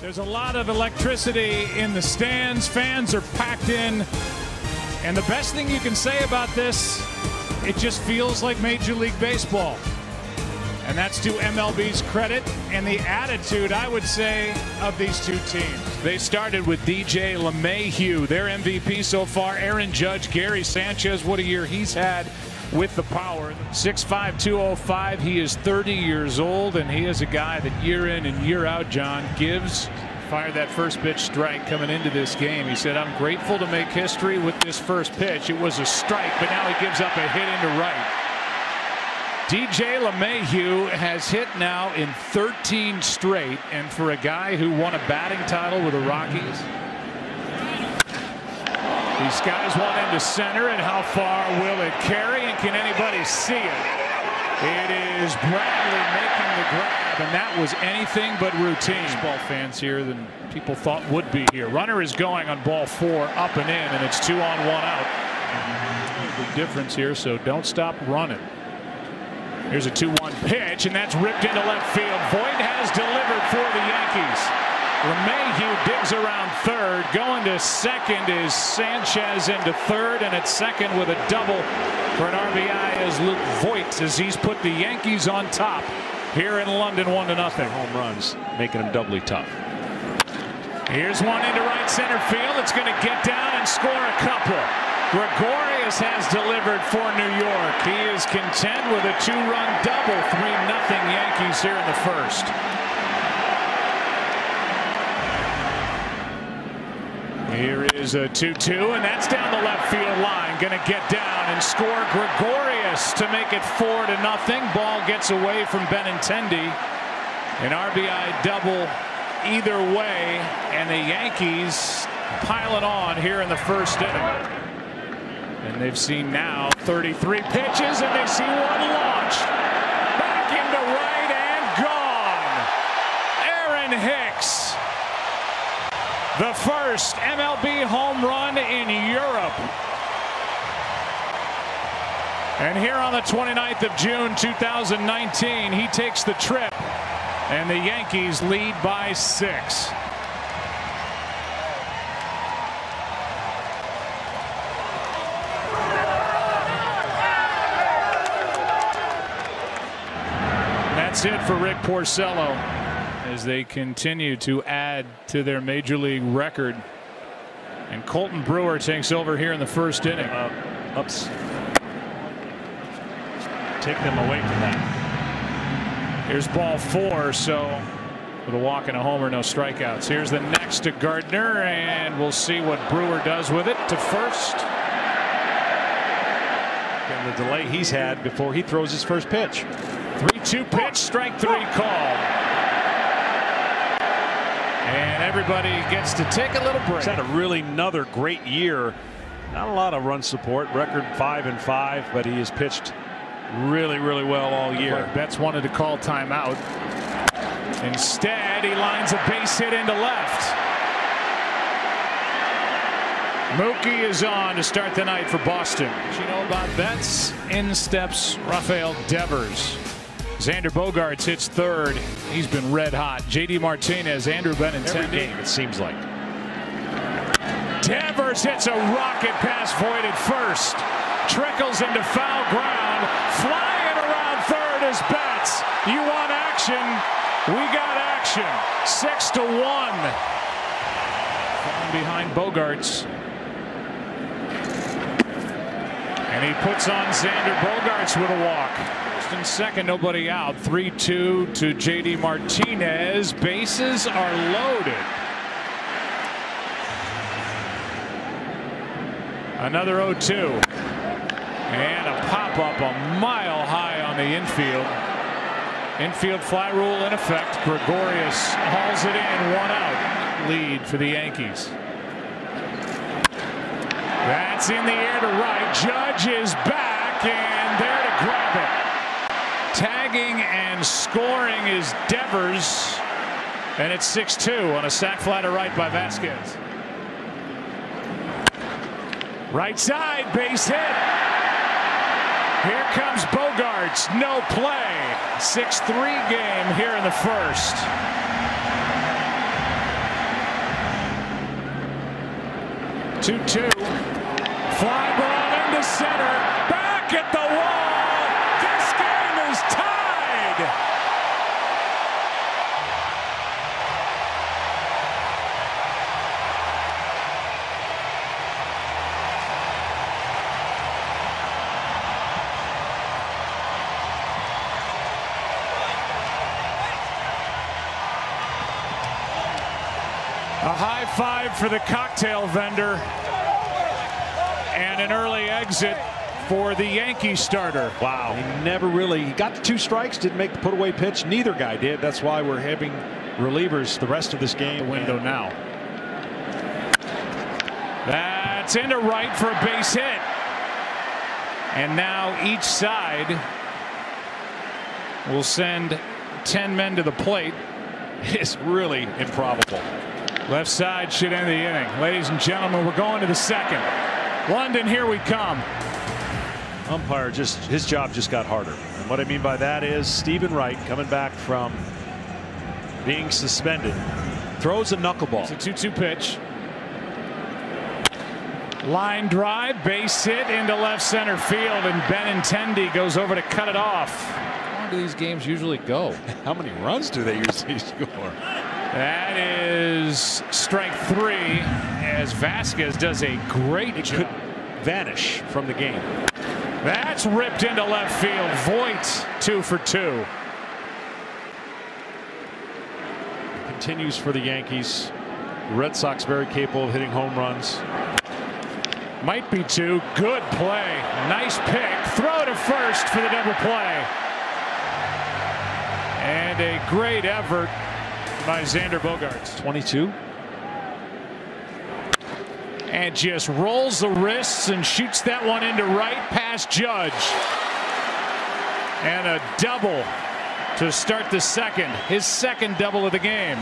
There's a lot of electricity in the stands. Fans are packed in. And the best thing you can say about this, it just feels like Major League Baseball. And that's to MLB's credit and the attitude, I would say, of these two teams. They started with DJ LeMahieu, their MVP so far. Aaron Judge, Gary Sanchez, what a year he's had with the power. 6'5", 205. He is 30 years old, and he is a guy that year in and year out, John, gives. Fired that first pitch strike coming into this game. He said, I'm grateful to make history with this first pitch. It was a strike, but now he gives up a hit into right. DJ LeMahieu has hit now in 13 straight, and for a guy who won a batting title with the Rockies, he skies one into center, and how far will it carry, and can anybody see it? It is Bradley making the grab, and that was anything but routine. Baseball fans here than people thought would be here. Runner is going on ball 4, up and in, and it's 2 on 1 out. Big difference here, so don't stop running. Here's a 2-1 pitch, and that's ripped into left field. Voit has delivered for the Yankees. LeMahieu digs around third. Going to second is Sanchez into third, and at second with a double for an RBI is Luke Voit, as he's put the Yankees on top here in London 1-0. Home runs making them doubly tough. Here's one into right center field. It's going to get down and score a couple. Gregorius has delivered for New York. He is content with a 2-run double. 3-0 Yankees here in the first. Here is a 2-2, and that's down the left field line. Going to get down and score Gregorius to make it 4-0. Ball gets away from Benintendi. An RBI double either way, and the Yankees pile it on here in the first inning. And they've seen now 33 pitches, and they see one launch. Back into right and gone. Aaron Hicks. The first MLB home run in Europe. And here on the 29th of June, 2019, he takes the trip, and the Yankees lead by 6. That's it for Rick Porcello as they continue to add to their major league record. And Colton Brewer takes over here in the first inning. Ups. Take them away from that. Here's ball 4, so with a walk and a homer, no strikeouts. Here's the next to Gardner, and we'll see what Brewer does with it to first. And the delay he's had before he throws his first pitch. 3-2 pitch, strike 3 called. And everybody gets to take a little break. He's had another great year. Not a lot of run support. Record 5-5, but he has pitched really well all year. Like Betts wanted to call timeout. Instead, he lines a base hit into left. Mookie is on to start the night for Boston. What you know about Betts? In steps Rafael Devers. Xander Bogaerts hits third. He's been red hot. J.D. Martinez, Andrew Benintendi. Every game, it seems like. Devers hits a rocket pass, Voit at first. Trickles into foul ground. Flying around third is Betts. You want action? We got action. 6-1. Falling behind Bogaerts. And he puts on Xander Bogaerts with a walk. First and second, nobody out. 3-2 to J.D. Martinez. Bases are loaded. Another 0-2. And a pop-up a mile high on the infield. Infield fly rule in effect. Gregorius hauls it in. 1 out. Lead for the Yankees. That's in the air to right. Judge is back, and there to grab it. Tagging and scoring is Devers, and it's 6-2 on a sac fly to right by Vasquez. Right side, base hit. Here comes Bogaerts, no play. 6-3 game here in the first. 2-2. Fly ball into center. Back at the wall. This game is tied. A high five for the cocktail vendor and an early exit for the Yankees starter. Wow, he got the 2 strikes, didn't make the put away pitch. Neither guy did. That's why we're having relievers the rest of this game. The window now. That's into right for a base hit. And now each side will send 10 men to the plate. It's really improbable. Left side should end the inning. Ladies and gentlemen, we're going to the second. London, here we come. Umpire his job just got harder. And what I mean by that is Stephen Wright, coming back from being suspended, throws a knuckleball. It's a 2-2 pitch. Line drive, base hit into left center field, and Benintendi goes over to cut it off. How long do these games usually go? How many runs do they usually score? That is strike 3 as Vasquez does a great job. Could vanish from the game. That's ripped into left field. Voit 2 for 2. Continues for the Yankees. The Red Sox very capable of hitting home runs. Might be 2. Good play. Nice pick. Throw to first for the double play. And a great effort by Xander Bogaerts. 22. And just rolls the wrists and shoots that one into right past Judge. And a double to start the second. His second double of the game.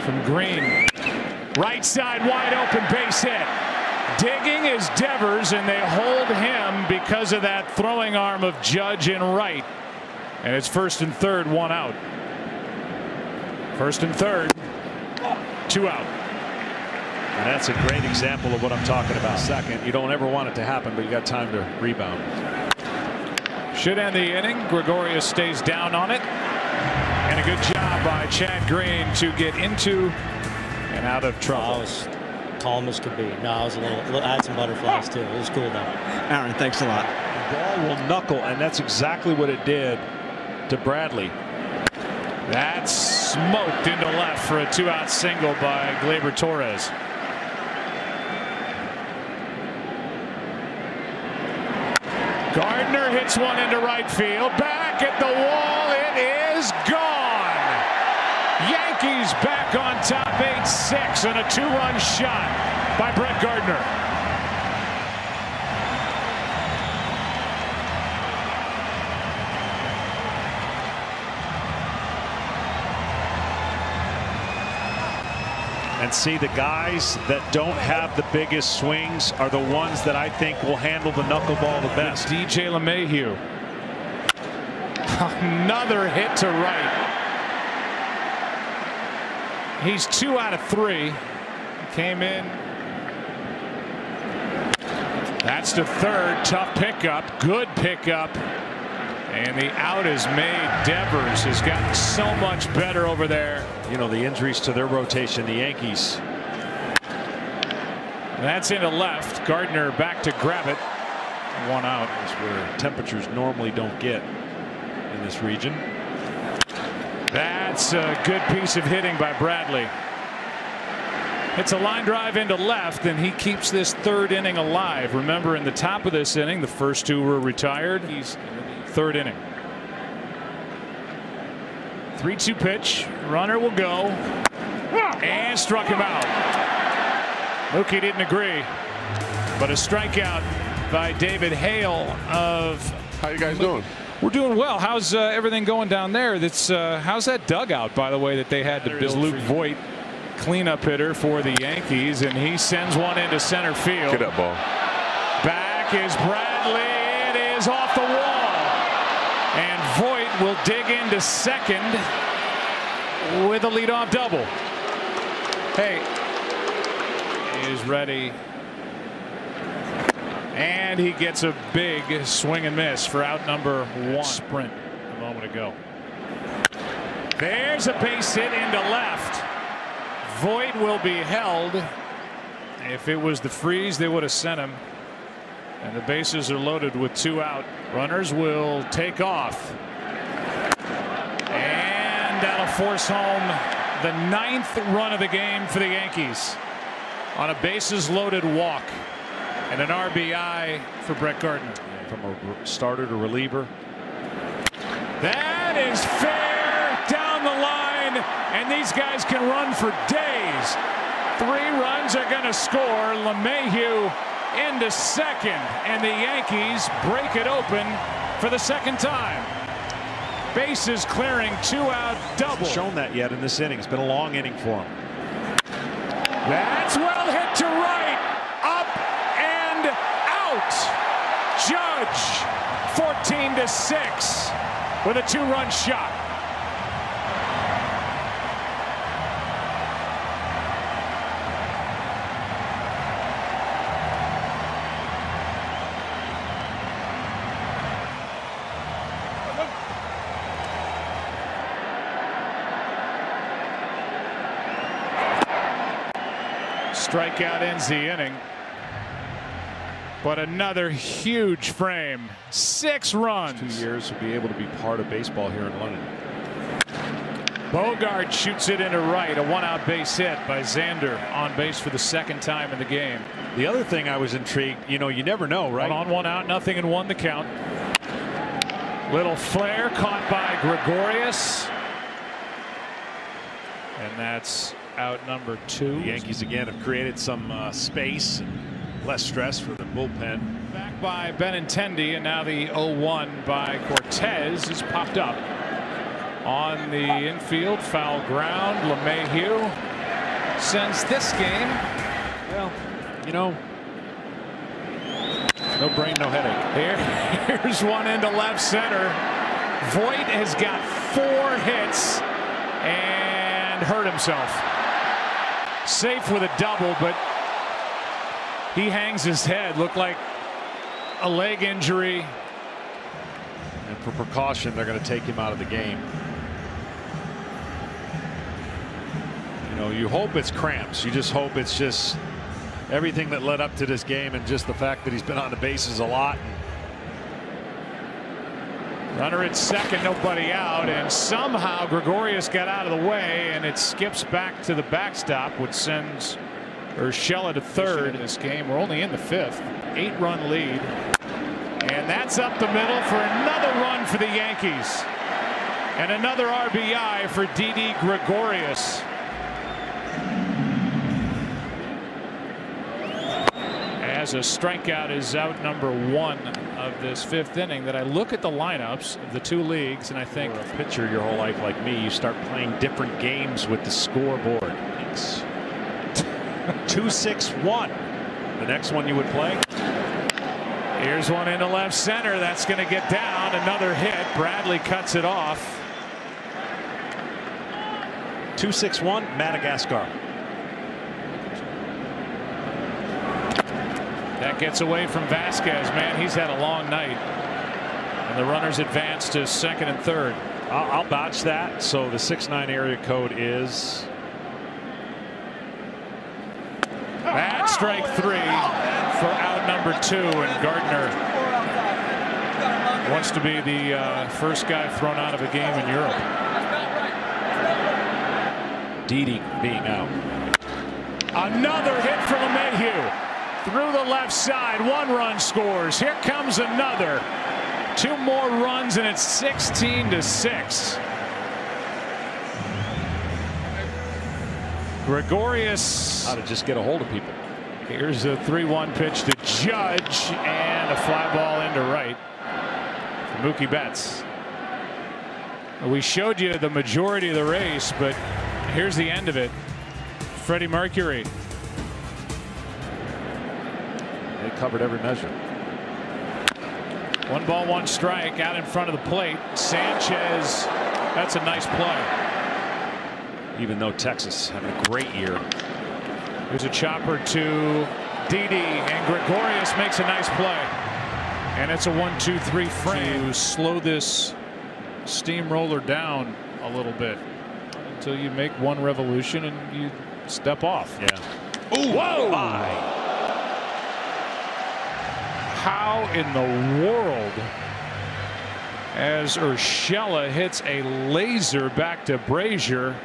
From Green. Right side wide open, base hit. Digging is Devers, and they hold him because of that throwing arm of Judge in right. And it's first and third, 1 out. First and third, 2 out. And that's a great example of what I'm talking about. Second, you don't ever want it to happen, but you got time to rebound. Should end the inning. Gregorius stays down on it. And a good job by Chad Green to get into and out of trouble. I was calm as could be. No, I was I had some butterflies too. It was cool though. Aaron, thanks a lot. The ball will knuckle, and that's exactly what it did to Bradley. That's smoked into left for a 2-out single by Gleyber Torres. Gardner hits one into right field. Back at the wall. It is gone. Yankees back on top 8-6 on a 2-run shot by Brett Gardner. And see, the guys that don't have the biggest swings are the ones that I think will handle the knuckleball the best. DJ LeMahieu. Another hit to right. He's 2 out of 3. Came in. That's to third. Tough pickup. Good pickup. And the out is made. Devers has gotten so much better over there. You know, the injuries to their rotation, the Yankees. That's into left. Gardner back to grab it. 1 out. That's where temperatures normally don't get in this region. That's a good piece of hitting by Bradley. It's a line drive into left, and he keeps this third inning alive. Remember, in the top of this inning, the first 2 were retired. He's third inning. 3-2 pitch. Runner will go. And struck him out. Mookie didn't agree. But a strikeout by David Hale of. How you guys doing? We're doing well. How's everything going down there? That's how's that dugout, by the way, that they had to build? Luke Voit, cleanup hitter for the Yankees, and he sends one into center field. Get up, ball. Back is Bradley. It is off the wall. And Voit will dig into second with a leadoff double. Hey, is ready. And he gets a big swing and miss for out number 1. Sprint a moment ago. There's a base hit into left. Voit will be held. If it was the freeze, they would have sent him. And the bases are loaded with 2 out. Runners will take off. And that'll force home the 9th run of the game for the Yankees on a bases loaded walk and an RBI for Brett Gardner. From a starter to reliever. That is fair down the line, and these guys can run for days. 3 runs are going to score. LeMahieu into second, and the Yankees break it open for the 2nd time. Bases clearing, 2 out double. Hasn't shown that yet in this inning. It's been a long inning for him. That's well hit to right, up and out. Judge 14-6 with a 2-run shot. Strikeout ends the inning. But another huge frame. 6 runs. 2 years to be able to be part of baseball here in London. Bogart shoots it into right. A 1-out base hit by Xander, on base for the 2nd time in the game. The other thing I was intrigued, you never know, right? 1 on, 1 out, nothing, and 1 the count. Little flare caught by Gregorius. And that's out number 2. The Yankees again have created some space and less stress for the bullpen. Back by Benintendi, and now the 0-1 by Cortez has popped up. On the infield, foul ground. LeMahieu sends this game. Well, no brain, no headache. Here's one into left center. Voit has got 4 hits and hurt himself. Safe with a double, but he hangs his head. Looked like a leg injury. And for precaution, they're going to take him out of the game. You hope it's cramps. You just hope it's just everything that led up to this game, and just the fact that he's been on the bases a lot. Runner at second, nobody out, and somehow Gregorius got out of the way, and it skips back to the backstop, which sends Urshela to third in this game. We're only in the 5th. 8-run lead, and that's up the middle for another run for the Yankees, and another RBI for Didi Gregorius. As a strikeout is out number 1 of this 5th inning. That I look at the lineups of the 2 leagues and I think, for a pitcher your whole life like me, you start playing different games with the scoreboard. It's 2-6-1. The next one you would play. Here's one into left center. That's going to get down. Another hit. Bradley cuts it off. 2-6-1, Madagascar. That gets away from Vasquez. Man, he's had a long night. And the runners advance to 2nd and 3rd. I'll botch that. So the 6-9 area code is. That's strike 3 for out number 2. And Gardner wants to be the first guy thrown out of a game in Europe. Didi being out. Another hit from LeMahieu. Through the left side, 1 run scores. Here comes another. 2 more runs, and it's 16-6. Gregorius. How to just get a hold of people. Here's a 3-1 pitch to Judge, and a fly ball into right for Mookie Betts. We showed you the majority of the race, but here's the end of it. Freddie Mercury. They covered every measure. 1 ball, 1 strike out in front of the plate. Sanchez, that's a nice play. Even though Texas having a great year. There's a chopper to Didi, and Gregorius makes a nice play. And it's a 1-2-3 frame to slow this steamroller down a little bit until you make one revolution and you step off. Yeah. Ooh, whoa! My. How in the world, as Urshela hits a laser back to Brazier,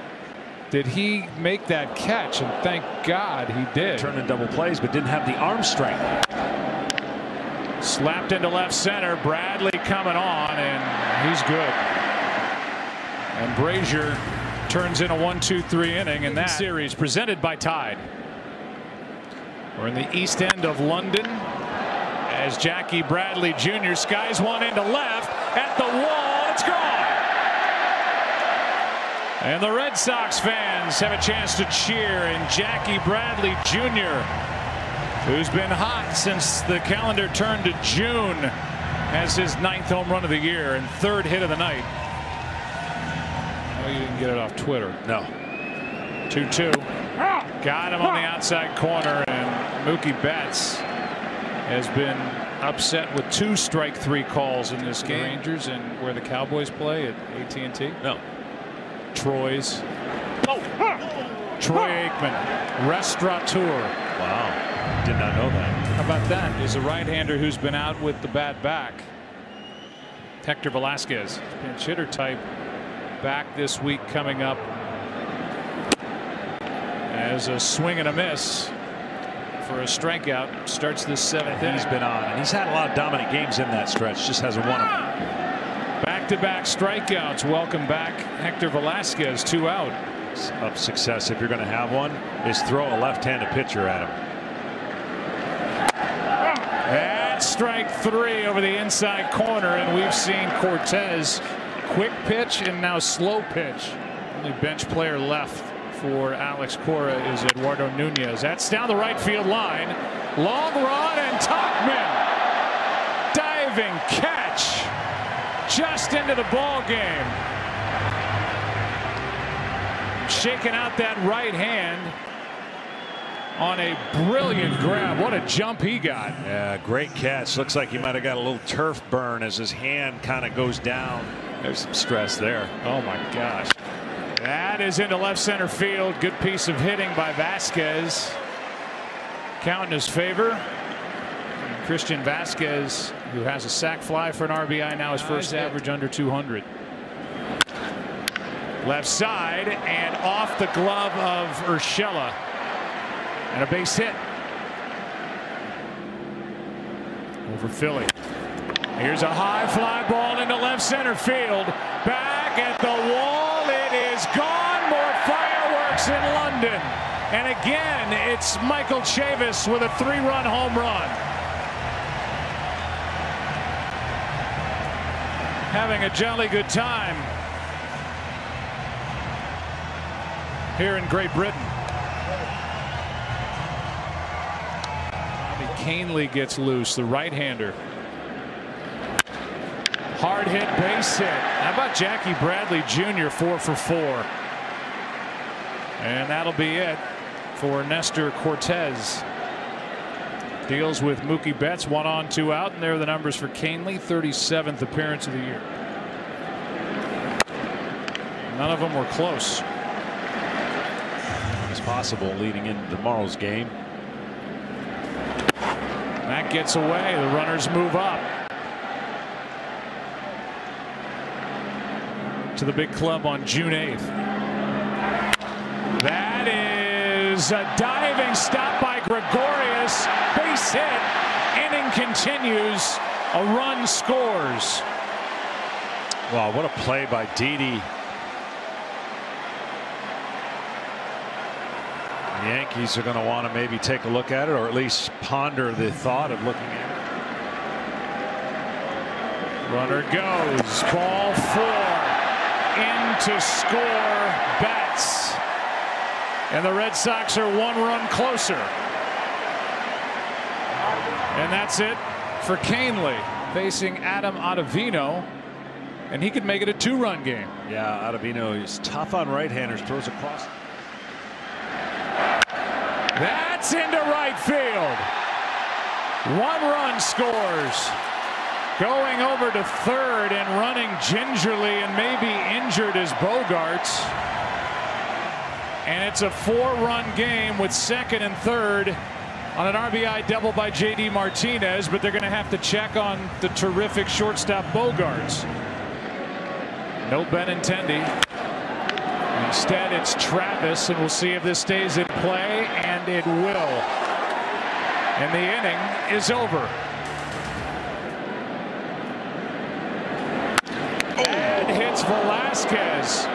did he make that catch? And thank God he did. Turning double plays, but didn't have the arm strength. Slapped into left center. Bradley coming on, and he's good. And Brazier turns in a 1-2-3 inning in that series, presented by Tide. We're in the east end of London as Jackie Bradley Jr. skies one into left at the wall. It's gone. And the Red Sox fans have a chance to cheer, and Jackie Bradley Jr., who's been hot since the calendar turned to June, has his 9th home run of the year and 3rd hit of the night. Oh, you didn't get it off Twitter. No. 2-2. Got him on the outside corner, and Mookie Betts has been upset with 2 strike 3 calls in this game. Rangers and where the Cowboys play at AT&T. No. Troy Aikman, restaurateur. Wow. Did not know that. How about that? Is a right-hander who's been out with the bat back. Hector Velasquez, pinch hitter type, back this week coming up as a swing and a miss for a strikeout. Starts this 7th inning. He's been on, and he's had a lot of dominant games in that stretch. Just hasn't won them. Back-to-back strikeouts. Welcome back, Hector Velasquez. 2 out. Of success, if you're going to have one, is throw a left-handed pitcher at him. That's strike 3 over the inside corner, and we've seen Cortez quick pitch and now slow pitch. Only bench player left for Alex Cora is Eduardo Nunez. That's down the right field line. Long run, and Tauchman diving catch just into the ball game. Shaking out that right hand on a brilliant grab. What a jump he got. Yeah, great catch. Looks like he might have got a little turf burn as his hand kind of goes down. There's some stress there. Oh my gosh. That is into left center field. Good piece of hitting by Vasquez. Count in his favor. And Christian Vasquez, who has a sac fly for an RBI now, his first average under 200. Left side and off the glove of Urshela. And a base hit over Philly. Here's a high fly ball into left center field. Back at the wall. It is gone. More fireworks in London. And again, it's Michael Chavis with a 3-run home run. Having a jolly good time here in Great Britain. Canely gets loose, the right-hander. Hard hit, base hit. How about Jackie Bradley Jr. 4 for 4? And that'll be it for Nestor Cortez. Deals with Mookie Betts, 1 on, 2 out, and there are the numbers for Canely. 37th appearance of the year. None of them were close. It's possible leading into tomorrow's game. That gets away. The runners move up to the big club on June 8th. That is a diving stop by Gregorius. Base hit. Inning continues. A run scores. Wow, what a play by Didi. The Yankees are going to want to maybe take a look at it, or at least ponder the thought of looking at it. Runner goes. Ball 4. In to score Betts. And the Red Sox are 1 run closer. And that's it for Canely facing Adam Ottavino. And he could make it a 2-run game. Yeah, Ottavino is tough on right-handers. Throws across. That's into right field. 1 run scores. Going over to third and running gingerly and maybe injured is Bogaerts. And it's a 4-run game with second and third on an RBI double by J.D. Martinez, but they're going to have to check on the terrific shortstop Bogaerts. No Benintendi. Instead, it's Travis, and we'll see if this stays in play, and it will. And the inning is over. And hits Velasquez,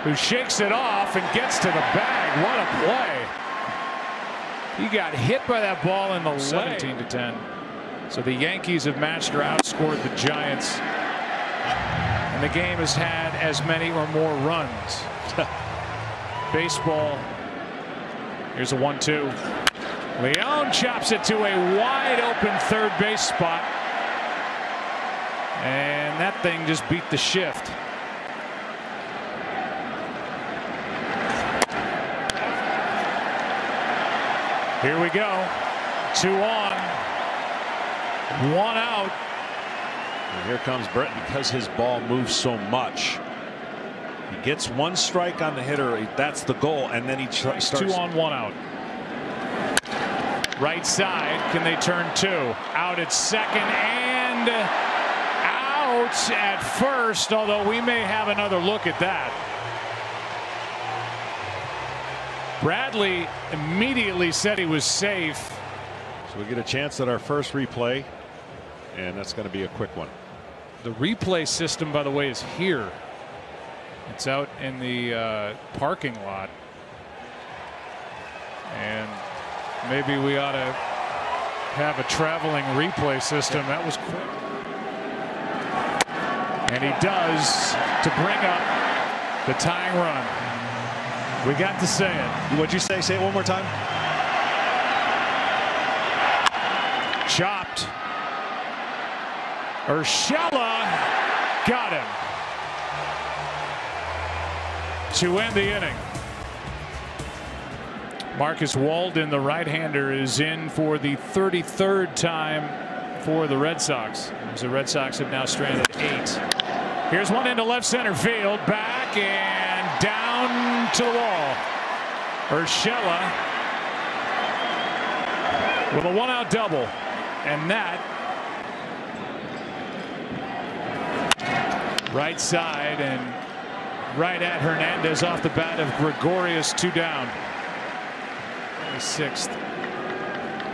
who shakes it off and gets to the bag. What a play. He got hit by that ball in the leg. 17-10. So the Yankees have matched or outscored the Giants. And the game has had as many or more runs. Baseball. Here's a 1-2. Leon chops it to a wide open third base spot. And that thing just beat the shift. Here we go. 2 on, 1 out. And here comes Brett because his ball moves so much. He gets 1 strike on the hitter. That's the goal. And then he starts. 2 on, 1 out. Right side. Can they turn 2? Out at second and out at first, although we may have another look at that. Bradley immediately said he was safe. So we get a chance at our first replay, and that's going to be a quick one. The replay system, by the way, is here. It's out in the parking lot. And maybe we ought to have a traveling replay system. That was quick. And he does to bring up the tying run. We got to say it. What'd you say? Say it one more time. Chopped. Urshela got him to end the inning. Marcus Walden, the right-hander, is in for the 33rd time for the Red Sox, as the Red Sox have now stranded 8. Here's one into left center field, back and down to the wall. Urshela with a 1-out double, and that right side and right at Hernandez off the bat of Gregorius. 2 down. The 6th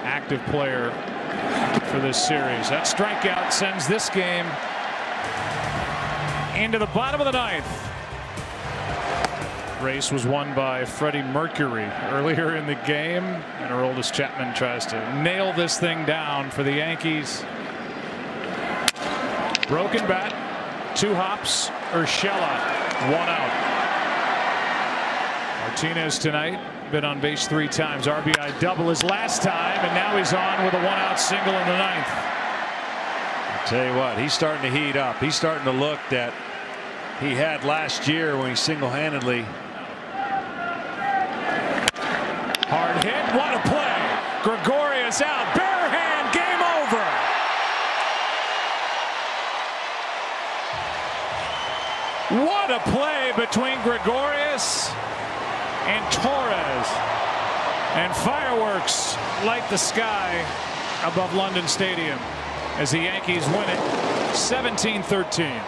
active player for this series. That strikeout sends this game into the bottom of the 9th. Race was won by Freddie Mercury earlier in the game, and Aroldis Chapman tries to nail this thing down for the Yankees. Broken bat, 2 hops. Urshela, 1 out. Martinez tonight been on base 3 times. RBI double his last time, and now he's on with a 1-out single in the 9th. I'll tell you what, he's starting to heat up. He's starting to look that he had last year when he single-handedly. Hard hit. What a play. Gregorius out. Bare hand. Game over. What a play between Gregorius and Torres. And fireworks light the sky above London Stadium as the Yankees win it 17-13.